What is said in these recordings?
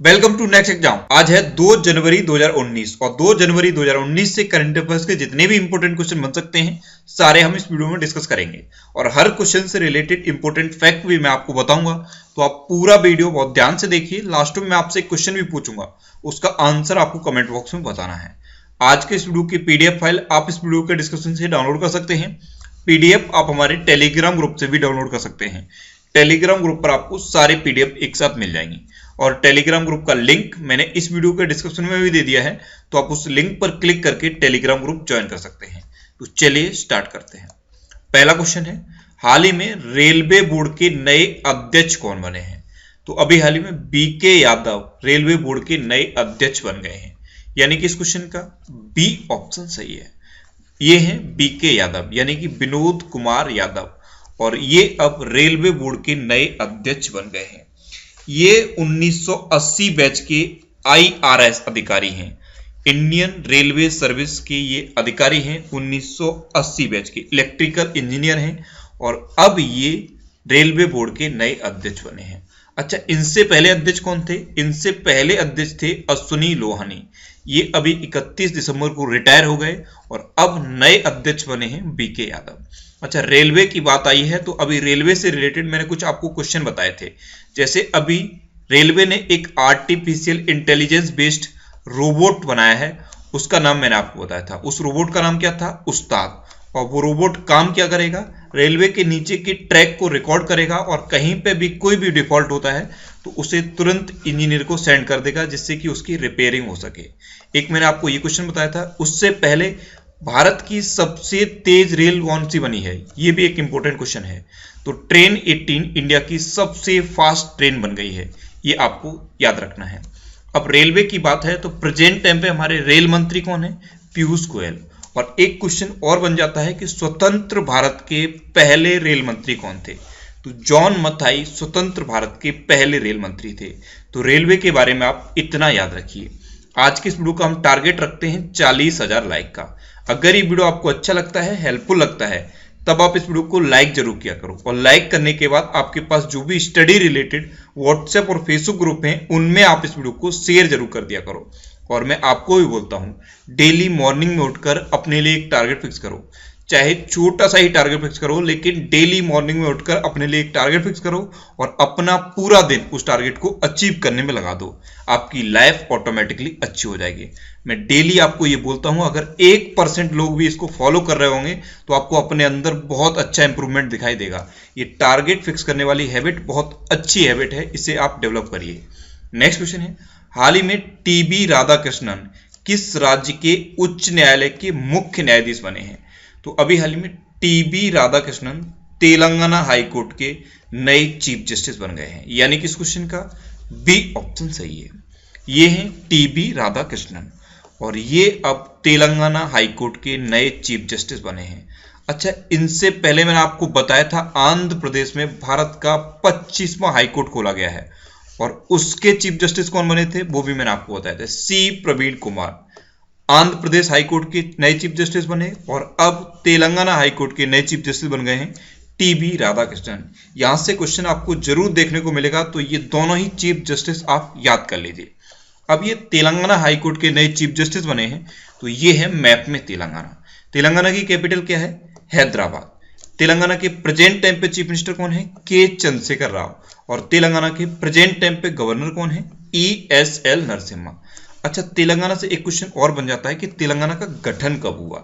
Welcome to next exam. आज है 2 जनवरी 2019 और 2 जनवरी 2019 से करंट अफेयर्स के जितने भी इंपॉर्टेंट क्वेश्चन बन सकते हैं सारे हम इस वीडियो में डिस्कस करेंगे और हर क्वेश्चन से रिलेटेड इंपॉर्टेंट फैक्ट भी मैं आपको बताऊंगा। तो आप पूरा वीडियो बहुत ध्यान से देखिए। लास्ट में मैं आपसे एक क्वेश्चन भी पूछूंगा, उसका आंसर आपको कमेंट बॉक्स में बताना है। आज के इस वीडियो की पीडीएफ फाइल आप इस वीडियो के डिस्क्रिप्शन से डाउनलोड कर सकते हैं। पीडीएफ आप हमारे टेलीग्राम ग्रुप से भी डाउनलोड कर सकते हैं। टेलीग्राम ग्रुप पर आपको सारे पीडीएफ एक साथ मिल जाएंगी और टेलीग्राम ग्रुप का लिंक मैंने इस वीडियो के डिस्क्रिप्शन में भी दे दिया है, तो आप उस लिंक पर क्लिक करके टेलीग्राम ग्रुप ज्वाइन कर सकते हैं। तो चलिए स्टार्ट करते हैं। पहला क्वेश्चन है, हाल ही में रेलवे बोर्ड के नए अध्यक्ष कौन बने हैं? तो अभी हाल ही में बीके यादव रेलवे बोर्ड के नए अध्यक्ष बन गए हैं, यानी कि इस क्वेश्चन का बी ऑप्शन सही है। ये हैं बीके यादव यानी कि विनोद कुमार यादव, और ये अब रेलवे बोर्ड के नए अध्यक्ष बन गए हैं। ये 1980 बैच के आईआरएस अधिकारी हैं, इंडियन रेलवे सर्विस के ये अधिकारी हैं। 1980 बैच के इलेक्ट्रिकल इंजीनियर हैं और अब ये रेलवे बोर्ड के नए अध्यक्ष बने हैं। अच्छा, इनसे पहले अध्यक्ष कौन थे? इनसे पहले अध्यक्ष थे अश्विनी लोहानी। ये अभी 31 दिसंबर को रिटायर हो गए और अब नए अध्यक्ष बने हैं बीके यादव। अच्छा, रेलवे की बात आई है तो अभी रेलवे से रिलेटेड मैंने कुछ आपको क्वेश्चन बताए थे। जैसे अभी रेलवे ने एक आर्टिफिशियल इंटेलिजेंस बेस्ड रोबोट बनाया है, उसका नाम मैंने आपको बताया था। उस रोबोट का नाम क्या था? उस्ताद। और वो रोबोट काम क्या करेगा? रेलवे के नीचे की ट्रैक को रिकॉर्ड करेगा और कहीं पे भी कोई भी डिफॉल्ट होता है तो उसे तुरंत इंजीनियर को सेंड कर देगा, जिससे कि उसकी रिपेयरिंग हो सके। एक मैंने आपको ये क्वेश्चन बताया था। उससे पहले भारत की सबसे तेज रेल कौन सी बनी है? ये भी एक इंपॉर्टेंट क्वेश्चन है। तो ट्रेन 18 इंडिया की सबसे फास्ट ट्रेन बन गई है, ये आपको याद रखना है। अब रेलवे की बात है तो प्रेजेंट टाइम पे हमारे रेल मंत्री कौन है? पीयूष गोयल। और एक क्वेश्चन और बन जाता है कि स्वतंत्र भारत के पहले रेल मंत्री कौन थे? तो जॉन मथाई स्वतंत्र भारत के पहले रेल मंत्री थे। तो रेलवे के बारे में आप इतना याद रखिए। आज के इस वीडियो का हम टारगेट रखते हैं 40,000 लाइक का। अगर ये वीडियो आपको अच्छा लगता है, हेल्पफुल लगता है, तब आप इस वीडियो को लाइक जरूर किया करो। और लाइक करने के बाद आपके पास जो भी स्टडी रिलेटेड व्हाट्सएप और फेसबुक ग्रुप हैं, उनमें आप इस वीडियो को शेयर जरूर कर दिया करो। और मैं आपको भी बोलता हूं, डेली मॉर्निंग में उठकर अपने लिए एक टारगेट फिक्स करो। चाहे छोटा सा ही टारगेट फिक्स करो, लेकिन डेली मॉर्निंग में उठकर अपने लिए एक टारगेट फिक्स करो और अपना पूरा दिन उस टारगेट को अचीव करने में लगा दो। आपकी लाइफ ऑटोमेटिकली अच्छी हो जाएगी। मैं डेली आपको ये बोलता हूं, अगर 1% लोग भी इसको फॉलो कर रहे होंगे तो आपको अपने अंदर बहुत अच्छा इंप्रूवमेंट दिखाई देगा। ये टारगेट फिक्स करने वाली हैबिट बहुत अच्छी हैबिट है, इसे आप डेवलप करिए। नेक्स्ट क्वेश्चन है, हाल ही में टीबी राधाकृष्णन किस राज्य के उच्च न्यायालय के मुख्य न्यायाधीश बने हैं? तो अभी हाल ही में टीबी राधाकृष्णन तेलंगाना हाईकोर्ट के नए चीफ जस्टिस बन गए हैं, यानी कि इस क्वेश्चन का बी ऑप्शन सही है। ये हैं टीबी राधाकृष्णन और ये अब तेलंगाना हाईकोर्ट के नए चीफ जस्टिस बने हैं। अच्छा, इनसे पहले मैंने आपको बताया था आंध्र प्रदेश में भारत का 25वां हाईकोर्ट खोला गया है और उसके चीफ जस्टिस कौन बने थे वो भी मैंने आपको बताया था, सी प्रवीण कुमार। आंध्र प्रदेश हाईकोर्ट के नए चीफ जस्टिस बने और अब तेलंगाना हाईकोर्ट के नए चीफ जस्टिस बन गए हैं टीबी राधाकृष्णन। यहां से क्वेश्चन आपको जरूर देखने को मिलेगा, तो ये दोनों ही चीफ जस्टिस आप याद कर लीजिए। अब ये तेलंगाना हाईकोर्ट के नए चीफ जस्टिस बने हैं, तो ये है मैप में तेलंगाना। तेलंगाना की कैपिटल क्या है? हैदराबाद। तेलंगाना के प्रेजेंट टाइम पे चीफ मिनिस्टर कौन है? के चंद्रशेखर राव। और तेलंगाना के प्रेजेंट टाइम पे गवर्नर कौन है? ESL नरसिम्हा। अच्छा, तेलंगाना से एक क्वेश्चन और बन जाता है कि तेलंगाना का गठन कब हुआ?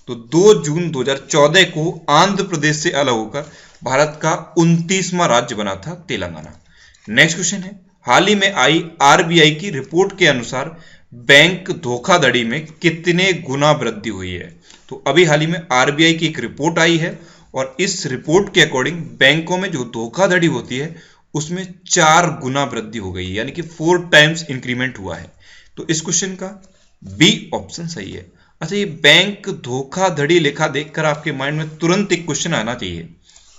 तो 2 जून 2014 को आंध्र प्रदेश से अलग होकर भारत का 29वां राज्य बना था तेलंगाना। नेक्स्ट क्वेश्चन है, हाल ही में आई RBI की रिपोर्ट के अनुसार बैंक धोखाधड़ी में कितने गुना वृद्धि हुई है? तो अभी हाल ही में RBI की एक रिपोर्ट आई है और इस रिपोर्ट के अकॉर्डिंग बैंकों में जो धोखाधड़ी होती है उसमें 4 गुना वृद्धि हो गई है, यानी कि 4 टाइम्स इंक्रीमेंट हुआ है। तो इस क्वेश्चन का बी ऑप्शन सही है। अच्छा, ये बैंक धोखाधड़ी लेखा देखकर आपके माइंड में तुरंत एक क्वेश्चन आना चाहिए।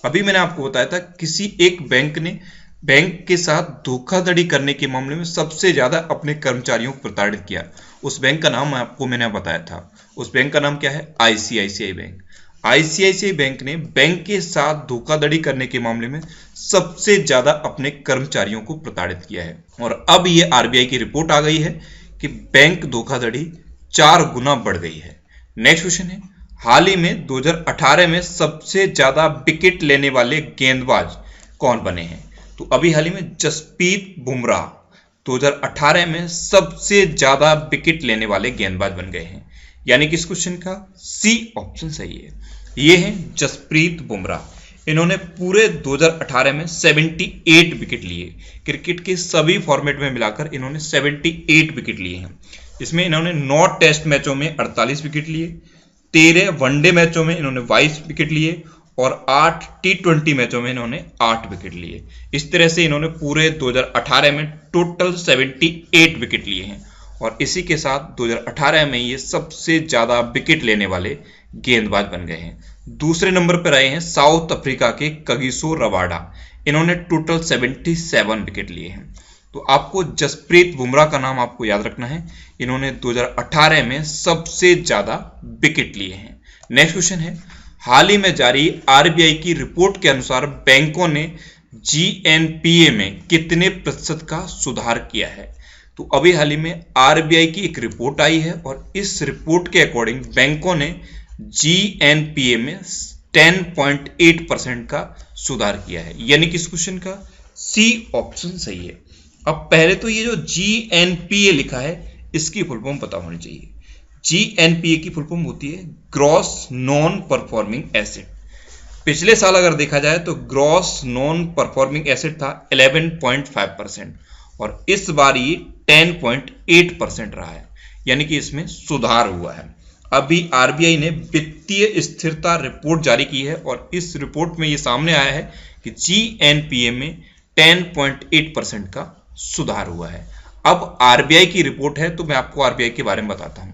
अभी मैंने आपको बताया था किसी एक बैंक ने बैंक के साथ धोखाधड़ी करने के मामले में सबसे ज्यादा अपने कर्मचारियों को प्रताड़ित किया। उस बैंक का नाम आपको मैंने बताया था। उस बैंक का नाम क्या है? ICICI bank. आईसीआईसीआई बैंक ने बैंक के साथ धोखाधड़ी करने के मामले में सबसे ज्यादा अपने कर्मचारियों को प्रताड़ित किया है। और अब ये आरबीआई की रिपोर्ट आ गई है कि बैंक धोखाधड़ी 4 गुना बढ़ गई है। नेक्स्ट क्वेश्चन है, हाल ही में 2018 में सबसे ज्यादा विकेट लेने वाले गेंदबाज कौन बने हैं? तो अभी हाल ही में जसप्रीत बुमराह 2018 में सबसे ज्यादा विकेट लेने वाले गेंदबाज बन गए हैं। यानी कि इस क्वेश्चन का सी ऑप्शन सही है। ये है जसप्रीत बुमराह। इन्होंने पूरे 2018 में 78 विकेट लिए। क्रिकेट के सभी फॉर्मेट में मिलाकर इन्होंने 78 विकेट लिए हैं। इसमें इन्होंने 9 टेस्ट मैचों में 48 विकेट लिए, 13 वनडे मैचों में इन्होंने 22 विकेट लिए और 8 टी20 मैचों में इन्होंने 8 विकेट लिए। इस तरह से इन्होंने पूरे 2018 में टोटल 78 विकेट लिए हैं और इसी के साथ 2018 में ये सबसे ज्यादा विकेट लेने वाले गेंदबाज बन गए हैं। दूसरे नंबर पर आए हैं साउथ अफ्रीका के कगिसो रबाडा। इन्होंने टोटल 77 विकेट लिए हैं। तो आपको जसप्रीत बुमराह का नाम आपको याद रखना है। इन्होंने 2018 में सबसे ज्यादा विकेट लिए हैं। नेक्स्ट क्वेश्चन है, हाल ही में जारी आरबीआई की रिपोर्ट के अनुसार बैंकों ने जीएनपीए में कितने प्रतिशत का सुधार किया है? तो अभी हाल ही में आरबीआई की एक रिपोर्ट आई है और इस रिपोर्ट के अकॉर्डिंग बैंकों ने जीएनपीए में 10.8% का सुधार किया है। यानी कि इस क्वेश्चन का सी ऑप्शन सही है। अब पहले तो ये जो जीएनपीए लिखा है इसकी फुल फॉर्म पता होनी चाहिए। जीएनपीए की फुल फॉर्म होती है ग्रॉस नॉन परफॉर्मिंग एसेट। पिछले साल अगर देखा जाए तो ग्रॉस नॉन परफॉर्मिंग एसेट था 11.5% और इस बार ये 10.8% रहा है। यानी कि इसमें सुधार हुआ है। अभी आरबीआई ने वित्तीय स्थिरता रिपोर्ट जारी की है और इस रिपोर्ट में ये सामने आया है कि जीएनपीए में 10.8% का सुधार हुआ है। अब आरबीआई की रिपोर्ट है तो मैं आपको आरबीआई के बारे में बताता हूं।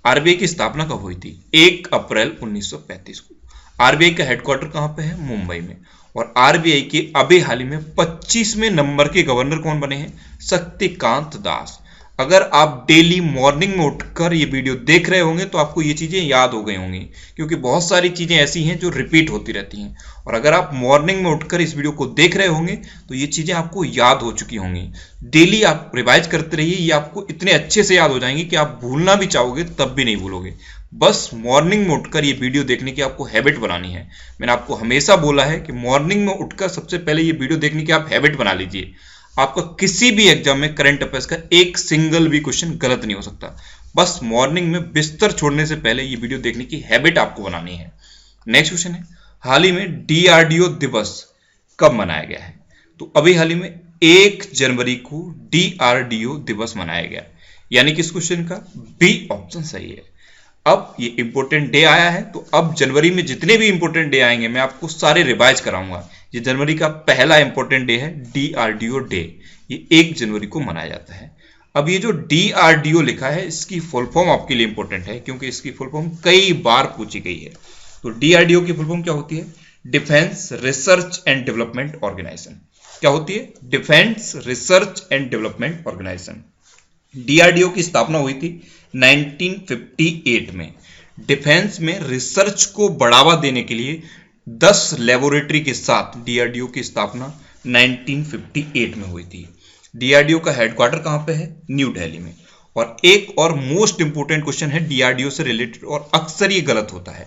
आरबीआई की स्थापना कब हुई थी? 1 अप्रैल 1935 को। आरबीआई का हेडक्वार्टर कहां पे है? मुंबई में। और आरबीआई के अभी हाल ही में 25वें नंबर के गवर्नर कौन बने हैं? शक्तिकांत दास। अगर आप डेली मॉर्निंग में उठकर ये वीडियो देख रहे होंगे तो आपको ये चीजें याद हो गई होंगी, क्योंकि बहुत सारी चीजें ऐसी हैं जो रिपीट होती रहती हैं। और अगर आप मॉर्निंग में उठकर इस वीडियो को देख रहे होंगे तो ये चीजें आपको याद हो चुकी होंगी। डेली आप रिवाइज करते रहिए, ये आपको इतने अच्छे से याद हो जाएंगे कि आप भूलना भी चाहोगे तब भी नहीं भूलोगे। बस मॉर्निंग में उठकर ये वीडियो देखने की आपको हैबिट बनानी है। मैंने आपको हमेशा बोला है कि मॉर्निंग में उठकर सबसे पहले ये वीडियो देखने की आप हैबिट बना लीजिए। आपका किसी भी एग्जाम में करंट अफेयर्स का एक सिंगल भी क्वेश्चन गलत नहीं हो सकता। बस मॉर्निंग में बिस्तर छोड़ने से पहले ये वीडियो देखने की हैबिट आपको बनानी है। नेक्स्ट क्वेश्चन है, हाल ही में डीआरडीओ दिवस कब मनाया गया है? तो अभी हाल ही में 1 जनवरी को डीआरडीओ दिवस मनाया गया। यानी कि इस क्वेश्चन का बी ऑप्शन सही है। अब ये इंपॉर्टेंट डे आया है तो अब जनवरी में जितने भी इंपॉर्टेंट डे आएंगे मैं आपको सारे रिवाइज कराऊंगा। ये जनवरी का पहला इंपॉर्टेंट डे है डीआरडीओ डे। ये 1 जनवरी को मनाया जाता है। अब ये जो डीआरडीओ लिखा है इसकी फुल फॉर्म आपके लिए इंपॉर्टेंट है, क्योंकि इसकी फुल फॉर्म कई बार पूछी गई है। तो डीआरडीओ की फुल फॉर्म क्या होती है? Defence research and development organisation. क्या होती है? Defence research and development organisation. DRDO की स्थापना हुई थी 1958 में। डिफेंस में रिसर्च को बढ़ावा देने के लिए 10 लेबोरेटरी के साथ डीआरडीओ की स्थापना 1958 में हुई थी। डीआरडीओ का हेडक्वार्टर कहां पे है? न्यू दिल्ली में। और एक और मोस्ट इंपोर्टेंट क्वेश्चन है डीआरडीओ से रिलेटेड और अक्सर ये गलत होता है।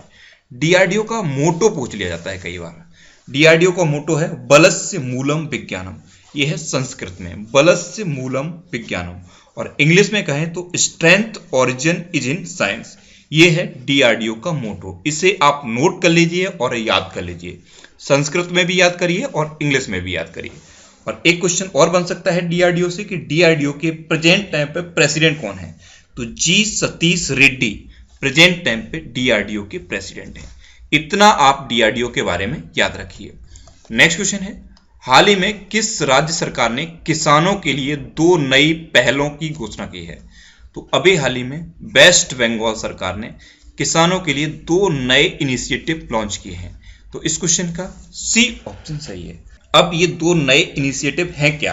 डीआरडीओ का मोटो पूछ लिया जाता है कई बार। डीआरडीओ का मोटो है बलस्य मूलम विज्ञानम। यह है संस्कृत में बलस्य मूलम विज्ञानम और इंग्लिश में कहें तो strength origin is in science. ये है डीआरडीओ का मोटो। इसे आप नोट कर लीजिए और याद कर लीजिए। संस्कृत में भी याद करिए और इंग्लिश में भी याद करिए। और एक क्वेश्चन और बन सकता है डीआरडीओ से कि डीआरडीओ के प्रेजेंट टाइम पे प्रेसिडेंट कौन है? तो जी सतीश रेड्डी प्रेजेंट टाइम पे डीआरडीओ के प्रेसिडेंट हैं। इतना आप डीआरडीओ के बारे में याद रखिए। नेक्स्ट क्वेश्चन है, हाल ही में किस राज्य सरकार ने किसानों के लिए 2 नई पहलों की घोषणा की है? तो अभी हाल ही में वेस्ट बंगाल सरकार ने किसानों के लिए 2 नए इनिशिएटिव लॉन्च किए हैं। तो इस क्वेश्चन का सी ऑप्शन सही है। अब ये 2 नए इनिशिएटिव हैं क्या?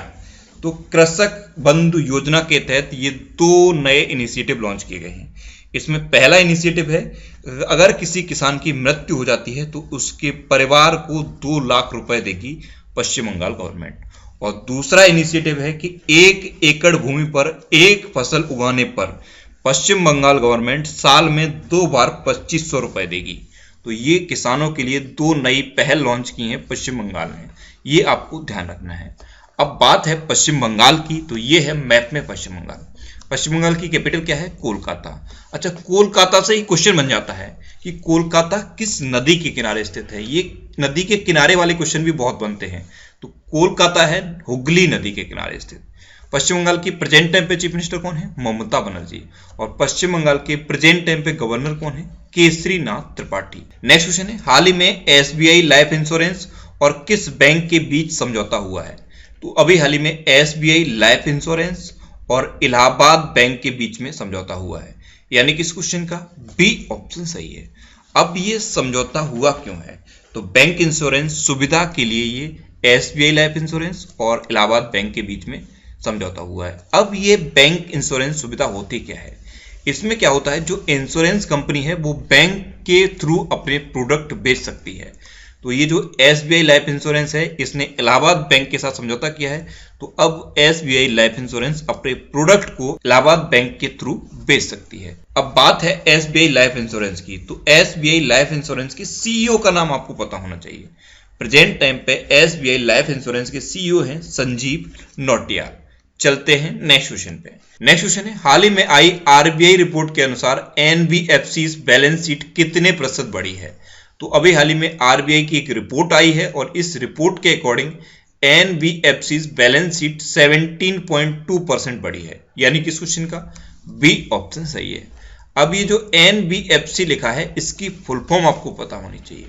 तो कृषक बंधु योजना के तहत ये 2 नए इनिशिएटिव लॉन्च किए गए हैं। इसमें पहला इनिशिएटिव है, अगर किसी किसान की मृत्यु हो जाती है तो उसके परिवार को 2 लाख रुपए देगी पश्चिम बंगाल गवर्नमेंट। और दूसरा इनिशिएटिव है कि 1 एकड़ भूमि पर एक फसल उगाने पर पश्चिम बंगाल गवर्नमेंट साल में 2 बार 2500 रुपए देगी। तो ये किसानों के लिए 2 नई पहल लॉन्च की हैं पश्चिम बंगाल ने, ये आपको ध्यान रखना है। अब बात है पश्चिम बंगाल की, तो ये है मैप में पश्चिम बंगाल। पश्चिम बंगाल की कैपिटल क्या है? कोलकाता। अच्छा, कोलकाता से ही क्वेश्चन बन जाता है कि कोलकाता किस नदी के किनारे स्थित है। ये नदी के किनारे वाले क्वेश्चन भी बहुत बनते हैं। तो कोलकाता है हुगली नदी के किनारे स्थित। पश्चिम बंगाल की प्रेजेंट टाइम पे चीफ मिनिस्टर कौन है? ममता बनर्जी। और पश्चिम बंगाल के प्रेजेंट टाइम पे गवर्नर कौन है? केसरीनाथ त्रिपाठी। नेक्स्ट क्वेश्चन है, हाल ही में एसबीआई लाइफ इंश्योरेंस और किस बैंक के बीच समझौता हुआ है? तो अभी हाल ही में एसबीआई लाइफ इंश्योरेंस और इलाहाबाद बैंक के बीच में समझौता हुआ है, यानी कि इस क्वेश्चन का बी ऑप्शन सही है। अब ये समझौता हुआ क्यों है? तो बैंक इंश्योरेंस सुविधा के लिए ये एसबीआई लाइफ इंश्योरेंस और इलाहाबाद बैंक के बीच में समझौता हुआ है। अब ये बैंक इंश्योरेंस सुविधा होती क्या है? इसमें क्या होता है, जो इंश्योरेंस कंपनी है वो बैंक के थ्रू अपने प्रोडक्ट बेच सकती है। तो ये जो एसबीआई लाइफ इंश्योरेंस है, इसने इलाहाबाद बैंक के साथ समझौता किया है। तो अब एसबीआई लाइफ इंश्योरेंस अपने प्रोडक्ट को इलाहाबाद बैंक के थ्रू बेच सकती है। अब बात है एसबीआई लाइफ इंश्योरेंस की, तो एसबीआई लाइफ इंश्योरेंस के सीईओ का नाम आपको पता होना चाहिए। प्रेजेंट टाइम पे एसबीआई लाइफ इंश्योरेंस के सीईओ हैं संजीव नौटियाल। चलते हैं नेक्स्ट क्वेश्चन पे। नेक्स्ट क्वेश्चन है, हाल ही में आई आरबीआई रिपोर्ट के अनुसार एनबीएफसी बैलेंस शीट कितने प्रतिशत बढ़ी है? तो अभी हाल ही में आरबीआई की एक रिपोर्ट आई है और इस रिपोर्ट के अकॉर्डिंग एनबीएफसी बैलेंस शीट 17.2% बढ़ी है, यानी कि इस क्वेश्चन का बी ऑप्शन सही है। अब ये जो एनबीएफसी लिखा है, इसकी फुल फॉर्म आपको पता होनी चाहिए।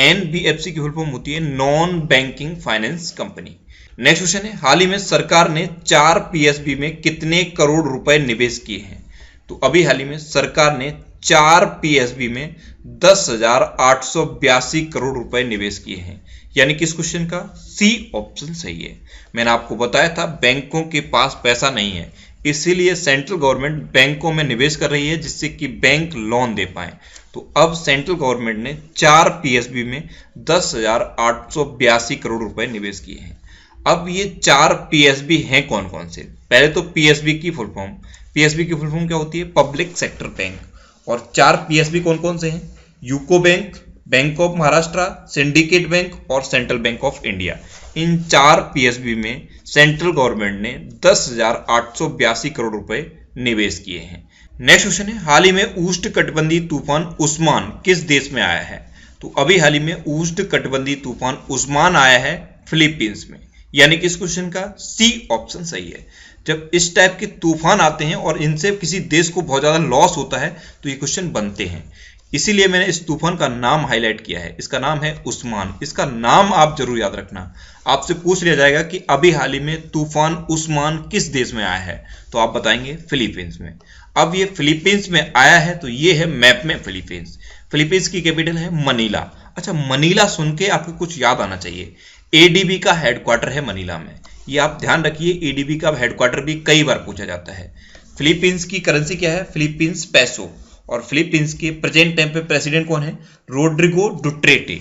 एनबीएफसी की फुल फॉर्म होती है non banking finance company. Next question है, हाल ही में सरकार ने 4 पीएसबी में कितने करोड़ रुपए निवेश किए हैं? तो अभी हाल ही में सरकार ने 4 पीएसबी में 10,882 करोड़ रुपए निवेश किए हैं, यानी कि इस क्वेश्चन का सी ऑप्शन सही है। मैंने आपको बताया था बैंकों के पास पैसा नहीं है, इसीलिए सेंट्रल गवर्नमेंट बैंकों में निवेश कर रही है जिससे कि बैंक लोन दे पाए। तो अब सेंट्रल गवर्नमेंट ने 4 पीएसबी में 10,882 करोड़ रुपए निवेश किए हैं। अब ये 4 पीएसबी हैं कौन कौन से? पहले तो पीएसबी की फुल फॉर्म क्या होती है? Public sector bank. और 4 पीएसबी कौन कौन से हैं? UCO bank, bank of Maharashtra, syndicate bank और सेंट्रल बैंक ऑफ इंडिया। इन 4 पीएसबी में सेंट्रल गवर्नमेंट ने 10,882 करोड़ रुपए निवेश किए हैं। नेक्स्ट क्वेश्चन है, हाल ही में उष्णकटिबंधीय तूफान उस्मान किस देश में आया है? तो अभी हाल ही में उष्णकटिबंधीय तूफान उस्मान आया है फिलीपींस में, यानी कि इस क्वेश्चन का सी ऑप्शन सही है। जब इस टाइप के तूफान आते हैं और इनसे किसी देश को बहुत ज्यादा लॉस होता है तो ये क्वेश्चन बनते हैं, इसीलिए मैंने इस तूफान का नाम हाईलाइट किया है। इसका नाम है उस्मान। इसका नाम आप जरूर याद रखना। आपसे पूछ लिया जाएगा कि अभी हाल ही में तूफान उस्मान किस देश में आया है, तो आप बताएंगे फिलीपींस में। अब ये फिलीपींस में आया है, तो ये है मैप में फिलीपींस। फिलीपींस की कैपिटल है मनीला। अच्छा, मनीला सुन के आपको कुछ याद आना चाहिए, एडीबी का हेडक्वार्टर है मनीला में। ये आप ध्यान रखिए, एडीबी का हेडक्वार्टर भी कई बार पूछा जाता है। फिलीपींस की करेंसी क्या है? फिलीपींस पैसो। और फिलीपींस के प्रेजेंट टाइम पे प्रेसिडेंट कौन है? रोड्रिगो डुटेर्टे।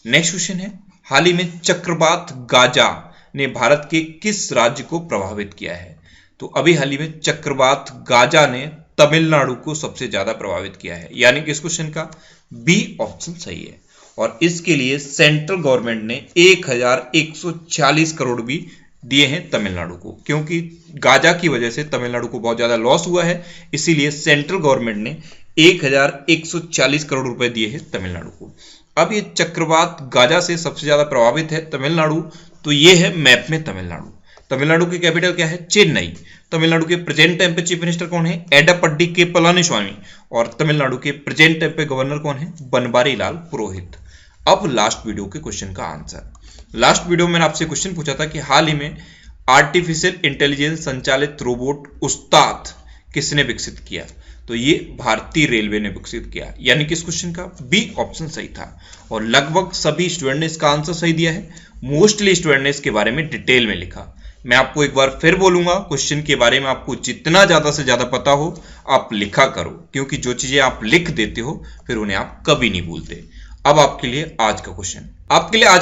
नेक्स्ट क्वेश्चन है, हाल ही में चक्रवात गाजा ने भारत के किस राज्य को प्रभावित किया है? तो अभी हाल ही में चक्रवात गाजा ने तमिलनाडु को सबसे ज्यादा प्रभावित किया है, यानी कि इस क्वेश्चन का बी ऑप्शन सही है। और इसके लिए सेंट्रल गवर्नमेंट ने 1,140 करोड़ भी दिए हैं तमिलनाडु को, क्योंकि गाजा की वजह से तमिलनाडु को बहुत ज्यादा लॉस हुआ है, इसीलिए सेंट्रल गवर्नमेंट ने 1,140 करोड़ रुपए दिए हैं तमिलनाडु को। अब ये चक्रवात गाजा से सबसे ज्यादा प्रभावित है तमिलनाडु, तो ये है मैप में तमिलनाडु। तमिलनाडु की कैपिटल क्या है? चेन्नई। तमिलनाडु के प्रेजेंट टाइम पे चीफ मिनिस्टर कौन है? एडप्पाडी के पलानीस्वामी। और तमिलनाडु के प्रेजेंट टाइम पे गवर्नर कौन है? बनवारी लाल पुरोहित। अब लास्ट वीडियो के क्वेश्चन का आंसर। लास्ट वीडियो में मैंने आपसे क्वेश्चन पूछा था कि हाल ही में आर्टिफिशियल इंटेलिजेंस संचालित रोबोट उस्ताद किसने विकसित किया? तो ये भारतीय रेलवे ने विकसित किया, यानी कि इस क्वेश्चन का बी ऑप्शन सही था। और लगभग सभी स्टूडेंट ने इसका आंसर सही दिया है। मोस्टली स्टूडेंट ने इसके बारे में डिटेल में लिखा। मैं आपको एक बार फिर बोलूंगा, क्वेश्चन के बारे में आपको जितना ज्यादा से ज्यादा पता हो आप लिखा करो, क्योंकि जो चीजें आप लिख देते हो फिर उन्हें आप कभी नहीं भूलते। अब आपके लिए आज का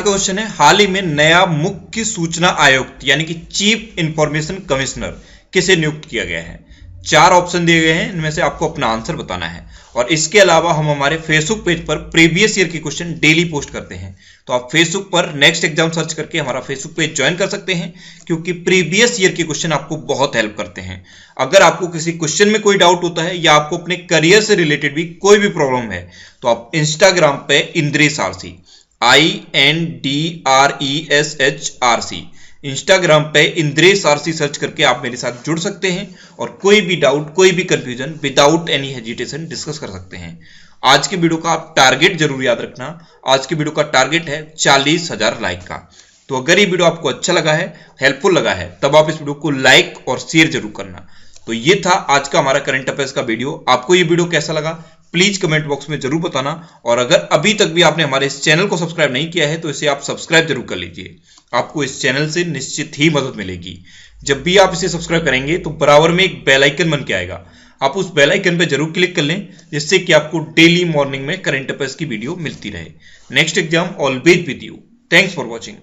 क्वेश्चन है, हाल ही में नया मुख्य सूचना आयुक्त यानी कि चीफ इंफॉर्मेशन कमिश्नर किसे नियुक्त किया गया है? 4 ऑप्शन दिए गए हैं, इनमें से आपको अपना आंसर बताना है। और इसके अलावा हम हमारे फेसबुक पेज पर प्रीवियस ईयर के क्वेश्चन डेली पोस्ट करते हैं, तो आप फेसबुक पर नेक्स्ट एग्जाम सर्च करके हमारा फेसबुक पेज ज्वाइन कर सकते हैं, क्योंकि प्रीवियस ईयर के क्वेश्चन आपको बहुत हेल्प करते हैं। अगर आपको किसी क्वेश्चन में कोई डाउट होता है या आपको अपने करियर से रिलेटेड भी कोई भी प्रॉब्लम है, तो आप इंस्टाग्राम पे इंद्रेश आरसी INDRESHRC इंस्टाग्राम पे इंद्रेश आरसी सर्च करके आप मेरे साथ जुड़ सकते हैं और कोई भी डाउट, कोई भी confusion without any hesitation discuss कर सकते हैं। आज के वीडियो का आप टारगेट जरूर याद रखना, आज के वीडियो का टारगेट है 40,000 लाइक का। तो अगर ये वीडियो आपको अच्छा लगा है, हेल्पफुल लगा है, तब आप इस वीडियो को लाइक और शेयर जरूर करना। तो ये था आज का हमारा करंट अफेयर्स का वीडियो। आपको ये वीडियो कैसा लगा प्लीज कमेंट बॉक्स में जरूर बताना, और अगर अभी तक भी आपने हमारे इस चैनल को सब्सक्राइब नहीं किया है तो इसे आप सब्सक्राइब जरूर कर लीजिए। आपको इस चैनल से निश्चित ही मदद मिलेगी। जब भी आप इसे सब्सक्राइब करेंगे तो बराबर में एक बेल आइकन बन के आएगा, आप उस बेल आइकन पर जरूर क्लिक कर लें, जिससे कि आपको डेली मॉर्निंग में करंट अफेयर्स की वीडियो मिलती रहे। Next exam always with you. Thanks for watching.